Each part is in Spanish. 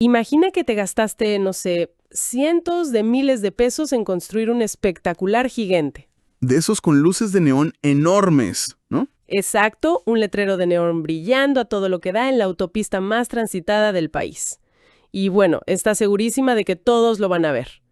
Imagina que te gastaste, no sé, cientos de miles de pesos en construir un espectacular gigante. De esos con luces de neón enormes, ¿no? Exacto, un letrero de neón brillando a todo lo que da en la autopista más transitada del país. Y bueno, está segurísima de que todos lo van a ver.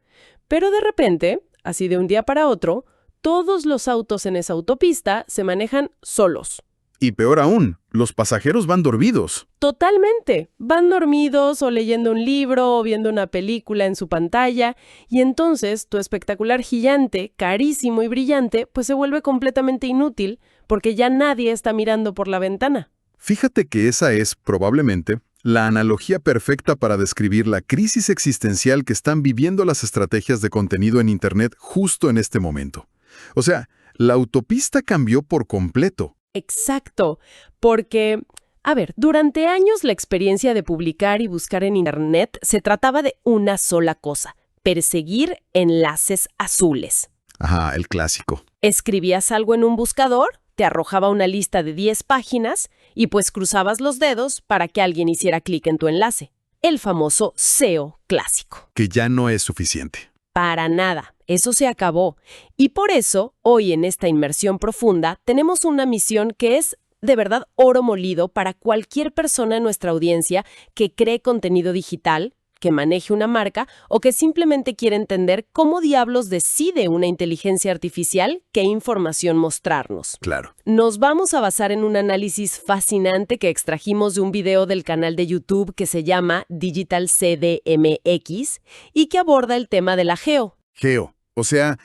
Pero de repente, así de un día para otro, todos los autos en esa autopista se manejan solos. Y peor aún, los pasajeros van dormidos. Totalmente. Van dormidos o leyendo un libro o viendo una película en su pantalla y entonces tu espectacular gigante, carísimo y brillante, pues se vuelve completamente inútil porque ya nadie está mirando por la ventana. Fíjate que esa es, probablemente, la analogía perfecta para describir la crisis existencial que están viviendo las estrategias de contenido en Internet justo en este momento. O sea, la autopista cambió por completo. Exacto, porque, a ver, durante años la experiencia de publicar y buscar en Internet se trataba de una sola cosa: perseguir enlaces azules. Ajá, el clásico. Escribías algo en un buscador, te arrojaba una lista de 10 páginas y pues cruzabas los dedos para que alguien hiciera clic en tu enlace. El famoso SEO clásico. Que ya no es suficiente. Para nada, eso se acabó. Y por eso, hoy en esta inmersión profunda, tenemos una misión que es de verdad oro molido para cualquier persona en nuestra audiencia que cree contenido digital, que maneje una marca o que simplemente quiere entender cómo diablos decide una inteligencia artificial qué información mostrarnos. Claro. Nos vamos a basar en un análisis fascinante que extrajimos de un video del canal de YouTube que se llama Digital CDMX y que aborda el tema de la GEO. GEO, o sea,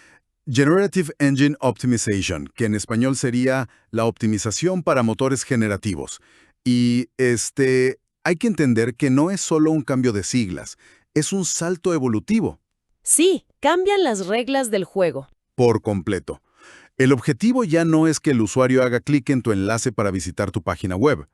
Generative Engine Optimization, que en español sería la optimización para motores generativos. Y hay que entender que no es solo un cambio de siglas, es un salto evolutivo. Sí, cambian las reglas del juego. Por completo. El objetivo ya no es que el usuario haga clic en tu enlace para visitar tu página web.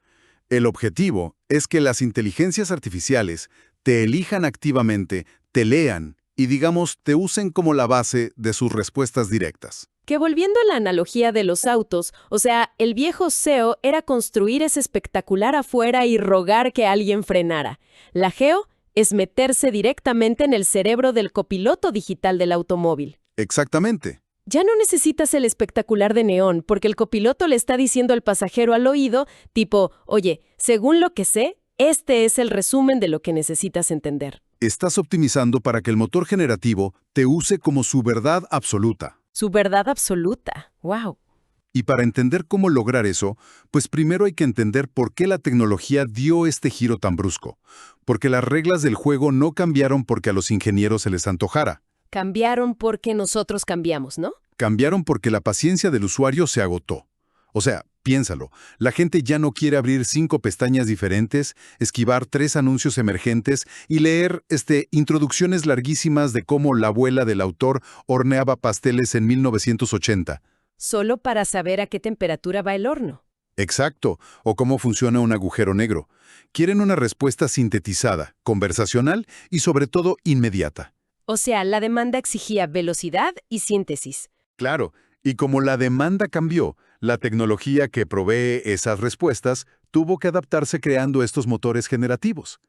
El objetivo es que las inteligencias artificiales te elijan activamente, te lean y, digamos, te usen como la base de sus respuestas directas. Que volviendo a la analogía de los autos, o sea, el viejo SEO era construir ese espectacular afuera y rogar que alguien frenara. La GEO es meterse directamente en el cerebro del copiloto digital del automóvil. Exactamente. Ya no necesitas el espectacular de neón, porque el copiloto le está diciendo al pasajero al oído, tipo, oye, según lo que sé, este es el resumen de lo que necesitas entender. Estás optimizando para que el motor generativo te use como su verdad absoluta. Su verdad absoluta. ¡Wow! Y para entender cómo lograr eso, pues primero hay que entender por qué la tecnología dio este giro tan brusco. Porque las reglas del juego no cambiaron porque a los ingenieros se les antojara. Cambiaron porque nosotros cambiamos, ¿no? Cambiaron porque la paciencia del usuario se agotó. O sea, piénsalo, la gente ya no quiere abrir 5 pestañas diferentes, esquivar 3 anuncios emergentes y leer introducciones larguísimas de cómo la abuela del autor horneaba pasteles en 1980. Solo para saber a qué temperatura va el horno. Exacto, o cómo funciona un agujero negro. Quieren una respuesta sintetizada, conversacional y sobre todo inmediata. O sea, la demanda exigía velocidad y síntesis. Claro, y como la demanda cambió, la tecnología que provee esas respuestas tuvo que adaptarse creando estos motores generativos.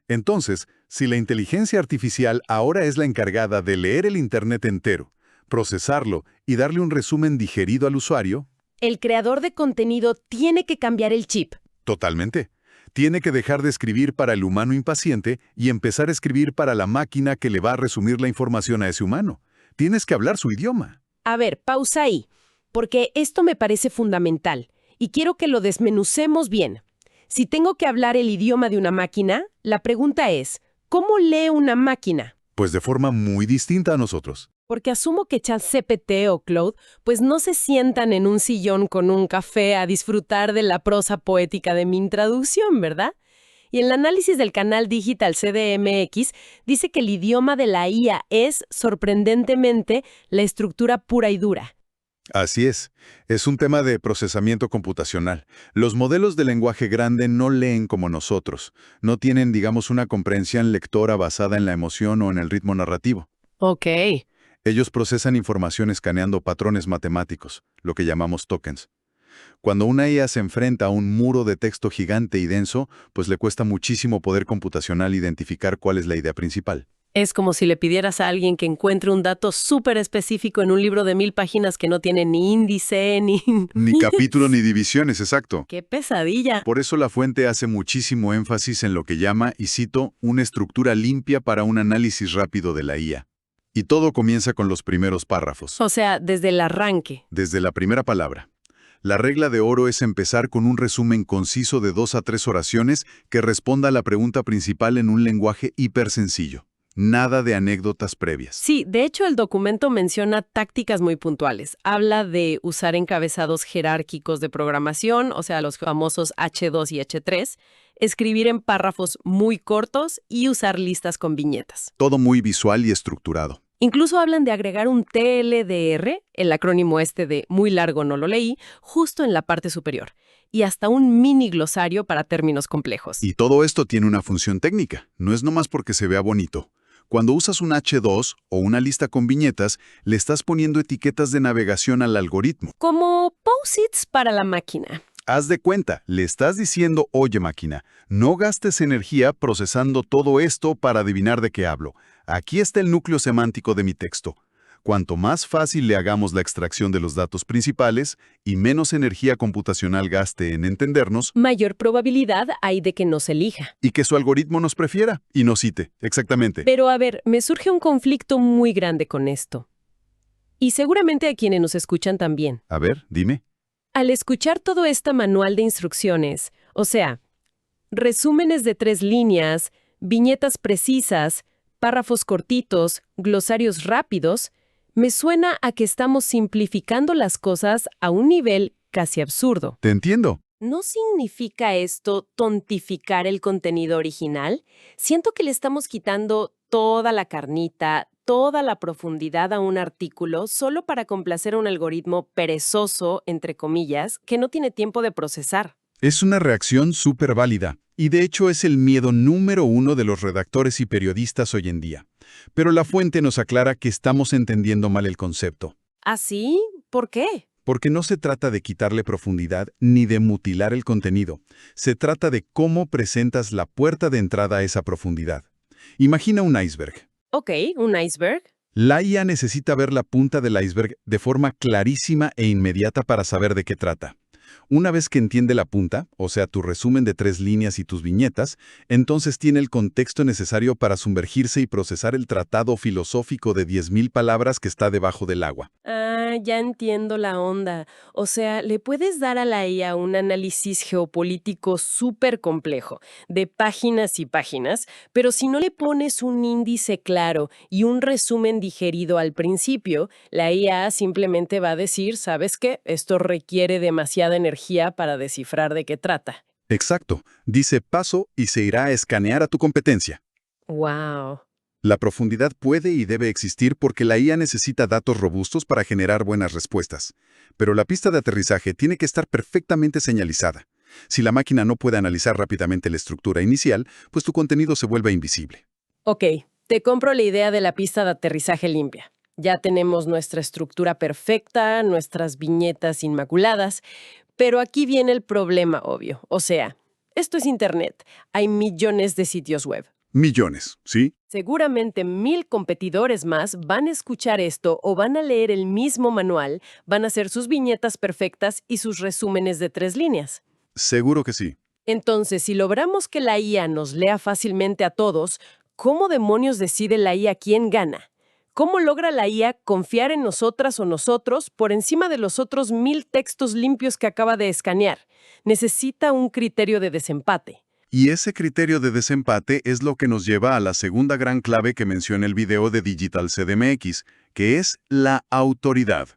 Entonces, si la inteligencia artificial ahora es la encargada de leer el Internet entero, procesarlo y darle un resumen digerido al usuario, el creador de contenido tiene que cambiar el chip. Totalmente. Tiene que dejar de escribir para el humano impaciente y empezar a escribir para la máquina que le va a resumir la información a ese humano. Tienes que hablar su idioma. A ver, pausa ahí, porque esto me parece fundamental y quiero que lo desmenucemos bien. Si tengo que hablar el idioma de una máquina, la pregunta es, ¿cómo lee una máquina? Pues de forma muy distinta a nosotros. Porque asumo que ChatGPT o Claude pues no se sientan en un sillón con un café a disfrutar de la prosa poética de mi introducción, ¿verdad? Y el análisis del canal Digital CDMX dice que el idioma de la IA es, sorprendentemente, la estructura pura y dura. Así es un tema de procesamiento computacional. Los modelos de lenguaje grande no leen como nosotros, no tienen, digamos, una comprensión lectora basada en la emoción o en el ritmo narrativo. Ok. Ellos procesan información escaneando patrones matemáticos, lo que llamamos tokens. Cuando una IA se enfrenta a un muro de texto gigante y denso, pues le cuesta muchísimo poder computacional identificar cuál es la idea principal. Es como si le pidieras a alguien que encuentre un dato súper específico en un libro de 1000 páginas que no tiene ni índice, ni... Ni capítulo ni divisiones, exacto. ¡Qué pesadilla! Por eso la fuente hace muchísimo énfasis en lo que llama, y cito, una estructura limpia para un análisis rápido de la IA. Y todo comienza con los primeros párrafos, O sea, desde el arranque. desde la primera palabra. La regla de oro es empezar con un resumen conciso de 2 a 3 oraciones que responda a la pregunta principal en un lenguaje hiper sencillo. Nada de anécdotas previas. Sí, de hecho el documento menciona tácticas muy puntuales. Habla de usar encabezados jerárquicos de programación, o sea, los famosos H2 y H3, escribir en párrafos muy cortos y usar listas con viñetas. Todo muy visual y estructurado. Incluso hablan de agregar un TLDR, el acrónimo este de muy largo no lo leí, justo en la parte superior, y hasta un mini glosario para términos complejos. Y todo esto tiene una función técnica, no es nomás porque se vea bonito. Cuando usas un H2 o una lista con viñetas, le estás poniendo etiquetas de navegación al algoritmo. Como post-its para la máquina. Haz de cuenta, le estás diciendo, oye máquina, no gastes energía procesando todo esto para adivinar de qué hablo. Aquí está el núcleo semántico de mi texto. Cuanto más fácil le hagamos la extracción de los datos principales y menos energía computacional gaste en entendernos, Mayor probabilidad hay de que nos elija. y que su algoritmo nos prefiera y nos cite. Exactamente. Pero a ver, me surge un conflicto muy grande con esto. Y seguramente a quienes nos escuchan también. A ver, dime. Al escuchar todo este manual de instrucciones, o sea, resúmenes de 3 líneas, viñetas precisas, párrafos cortitos, glosarios rápidos, me suena a que estamos simplificando las cosas a un nivel casi absurdo. Te entiendo. ¿No significa esto tontificar el contenido original? Siento que le estamos quitando toda la carnita, toda la profundidad a un artículo solo para complacer a un algoritmo perezoso, entre comillas, que no tiene tiempo de procesar. Es una reacción súper válida, y de hecho es el miedo número 1 de los redactores y periodistas hoy en día. Pero la fuente nos aclara que estamos entendiendo mal el concepto. ¿Ah, sí? ¿Por qué? Porque no se trata de quitarle profundidad ni de mutilar el contenido. Se trata de cómo presentas la puerta de entrada a esa profundidad. Imagina un iceberg. Ok, un iceberg. La IA necesita ver la punta del iceberg de forma clarísima e inmediata para saber de qué trata. Una vez que entiende la punta, o sea, tu resumen de 3 líneas y tus viñetas, entonces tiene el contexto necesario para sumergirse y procesar el tratado filosófico de 10.000 palabras que está debajo del agua. Ah, ya entiendo la onda. O sea, le puedes dar a la IA un análisis geopolítico súper complejo, de páginas y páginas, pero si no le pones un índice claro y un resumen digerido al principio, la IA simplemente va a decir, ¿sabes qué? Esto requiere demasiada energía para descifrar de qué trata. Exacto. Dice paso y se irá a escanear a tu competencia. ¡Wow! La profundidad puede y debe existir porque la IA necesita datos robustos para generar buenas respuestas. Pero la pista de aterrizaje tiene que estar perfectamente señalizada. Si la máquina no puede analizar rápidamente la estructura inicial, pues tu contenido se vuelve invisible. Ok, te compro la idea de la pista de aterrizaje limpia. Ya tenemos nuestra estructura perfecta, nuestras viñetas inmaculadas, pero aquí viene el problema obvio. O sea, esto es Internet. Hay millones de sitios web. Millones, ¿sí? Seguramente 1000 competidores más van a escuchar esto o van a leer el mismo manual, van a hacer sus viñetas perfectas y sus resúmenes de 3 líneas. Seguro que sí. Entonces, si logramos que la IA nos lea fácilmente a todos, ¿cómo demonios decide la IA quién gana? ¿Cómo logra la IA confiar en nosotras o nosotros por encima de los otros 1000 textos limpios que acaba de escanear? Necesita un criterio de desempate. Y ese criterio de desempate es lo que nos lleva a la segunda gran clave que menciona el video de Digital CDMX, que es la autoridad.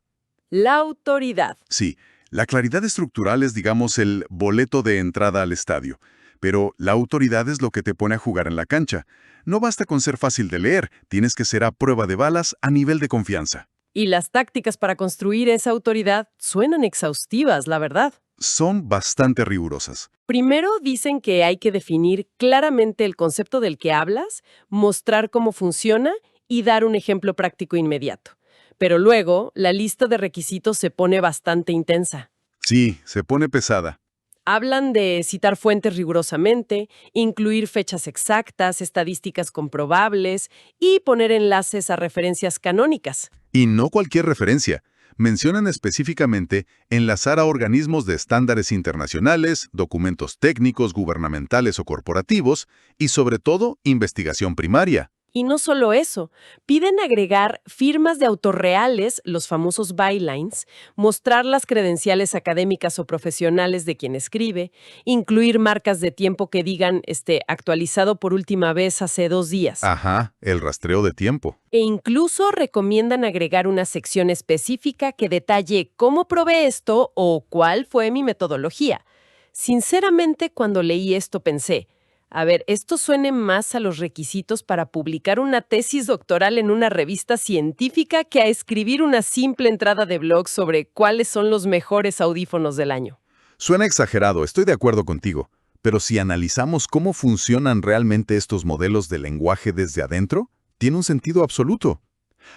La autoridad. Sí, la claridad estructural es, digamos, el boleto de entrada al estadio. Pero la autoridad es lo que te pone a jugar en la cancha. No basta con ser fácil de leer, tienes que ser a prueba de balas a nivel de confianza. Y las tácticas para construir esa autoridad suenan exhaustivas, la verdad. Son bastante rigurosas. Primero dicen que hay que definir claramente el concepto del que hablas, mostrar cómo funciona y dar un ejemplo práctico inmediato. Pero luego, la lista de requisitos se pone bastante intensa. Sí, se pone pesada. Hablan de citar fuentes rigurosamente, incluir fechas exactas, estadísticas comprobables y poner enlaces a referencias canónicas. Y no cualquier referencia. Mencionan específicamente enlazar a organismos de estándares internacionales, documentos técnicos, gubernamentales o corporativos, y sobre todo, investigación primaria. Y no solo eso, piden agregar firmas de autor reales, los famosos bylines, mostrar las credenciales académicas o profesionales de quien escribe, incluir marcas de tiempo que digan actualizado por última vez hace 2 días. Ajá, el rastreo de tiempo. E incluso recomiendan agregar una sección específica que detalle cómo probé esto o cuál fue mi metodología. Sinceramente, cuando leí esto pensé, a ver, esto suene más a los requisitos para publicar una tesis doctoral en una revista científica que a escribir una simple entrada de blog sobre cuáles son los mejores audífonos del año. Suena exagerado, estoy de acuerdo contigo. Pero si analizamos cómo funcionan realmente estos modelos de lenguaje desde adentro, tiene un sentido absoluto.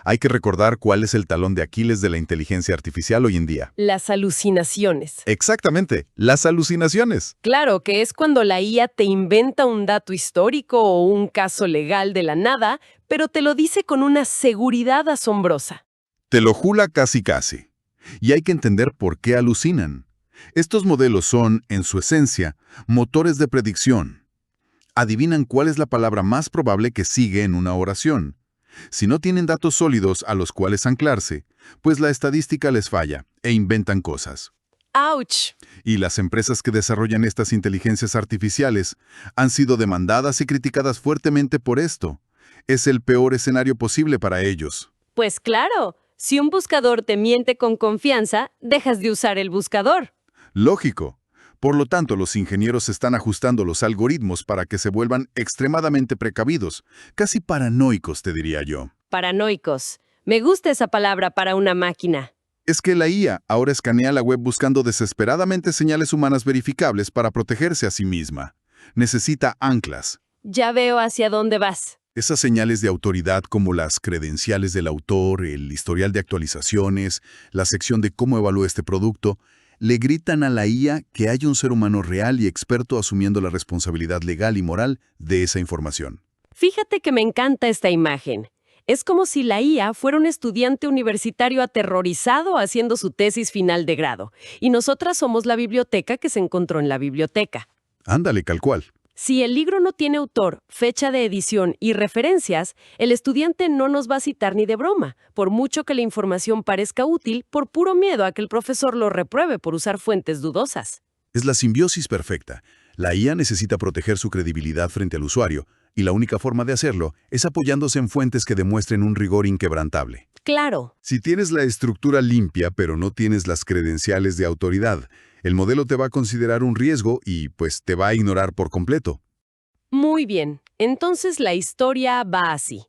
Hay que recordar cuál es el talón de Aquiles de la inteligencia artificial hoy en día. Las alucinaciones. Exactamente, las alucinaciones. Claro, que es cuando la IA te inventa un dato histórico o un caso legal de la nada, pero te lo dice con una seguridad asombrosa. Te lo jula casi casi. Y hay que entender por qué alucinan. Estos modelos son, en su esencia, motores de predicción. Adivinan cuál es la palabra más probable que sigue en una oración. Si no tienen datos sólidos a los cuales anclarse, pues la estadística les falla e inventan cosas. ¡Auch! Y las empresas que desarrollan estas inteligencias artificiales han sido demandadas y criticadas fuertemente por esto. Es el peor escenario posible para ellos. Pues claro, si un buscador te miente con confianza, dejas de usar el buscador. Lógico. Por lo tanto, los ingenieros están ajustando los algoritmos para que se vuelvan extremadamente precavidos, casi paranoicos, te diría yo. Paranoicos. Me gusta esa palabra para una máquina. Es que la IA ahora escanea la web buscando desesperadamente señales humanas verificables para protegerse a sí misma. Necesita anclas. Ya veo hacia dónde vas. Esas señales de autoridad como las credenciales del autor, el historial de actualizaciones, la sección de cómo evalúa este producto, le gritan a la IA que hay un ser humano real y experto asumiendo la responsabilidad legal y moral de esa información. Fíjate que me encanta esta imagen. Es como si la IA fuera un estudiante universitario aterrorizado haciendo su tesis final de grado, y nosotras somos la biblioteca que se encontró en la biblioteca. Ándale, tal cual. Si el libro no tiene autor, fecha de edición y referencias, el estudiante no nos va a citar ni de broma, por mucho que la información parezca útil, por puro miedo a que el profesor lo repruebe por usar fuentes dudosas. Es la simbiosis perfecta. La IA necesita proteger su credibilidad frente al usuario, y la única forma de hacerlo es apoyándose en fuentes que demuestren un rigor inquebrantable. Claro. Si tienes la estructura limpia pero no tienes las credenciales de autoridad, el modelo te va a considerar un riesgo y, pues, te va a ignorar por completo. Muy bien. Entonces la historia va así.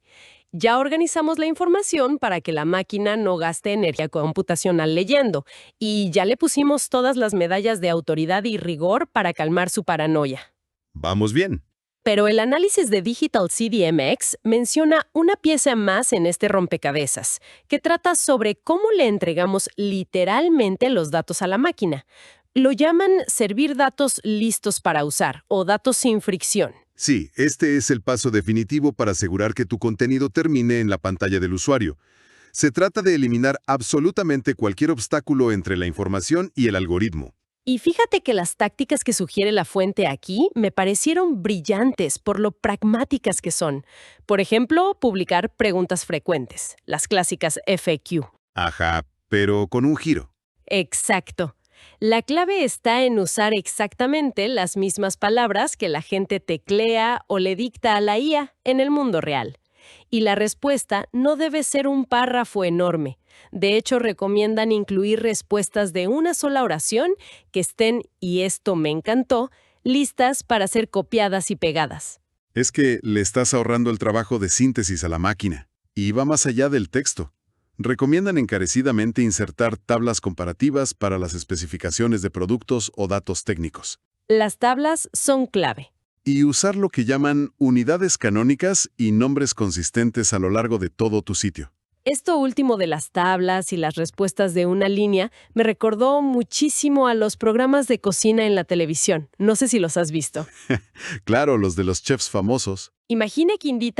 Ya organizamos la información para que la máquina no gaste energía computacional leyendo, y ya le pusimos todas las medallas de autoridad y rigor para calmar su paranoia. Vamos bien. Pero el análisis de Digital CDMX menciona una pieza más en este rompecabezas, que trata sobre cómo le entregamos literalmente los datos a la máquina. Lo llaman servir datos listos para usar o datos sin fricción. Sí, este es el paso definitivo para asegurar que tu contenido termine en la pantalla del usuario. Se trata de eliminar absolutamente cualquier obstáculo entre la información y el algoritmo. Y fíjate que las tácticas que sugiere la fuente aquí me parecieron brillantes por lo pragmáticas que son. Por ejemplo, publicar preguntas frecuentes, las clásicas FAQ. Ajá, pero con un giro. Exacto. La clave está en usar exactamente las mismas palabras que la gente teclea o le dicta a la IA en el mundo real. Y la respuesta no debe ser un párrafo enorme. De hecho, recomiendan incluir respuestas de una sola oración que estén, y esto me encantó, listas para ser copiadas y pegadas. Es que le estás ahorrando el trabajo de síntesis a la máquina. Y va más allá del texto. Recomiendan encarecidamente insertar tablas comparativas para las especificaciones de productos o datos técnicos. Las tablas son clave. Y usar lo que llaman unidades canónicas y nombres consistentes a lo largo de todo tu sitio. Esto último de las tablas y las respuestas de una línea me recordó muchísimo a los programas de cocina en la televisión. No sé si los has visto. Claro, los de los chefs famosos. Imagine que invita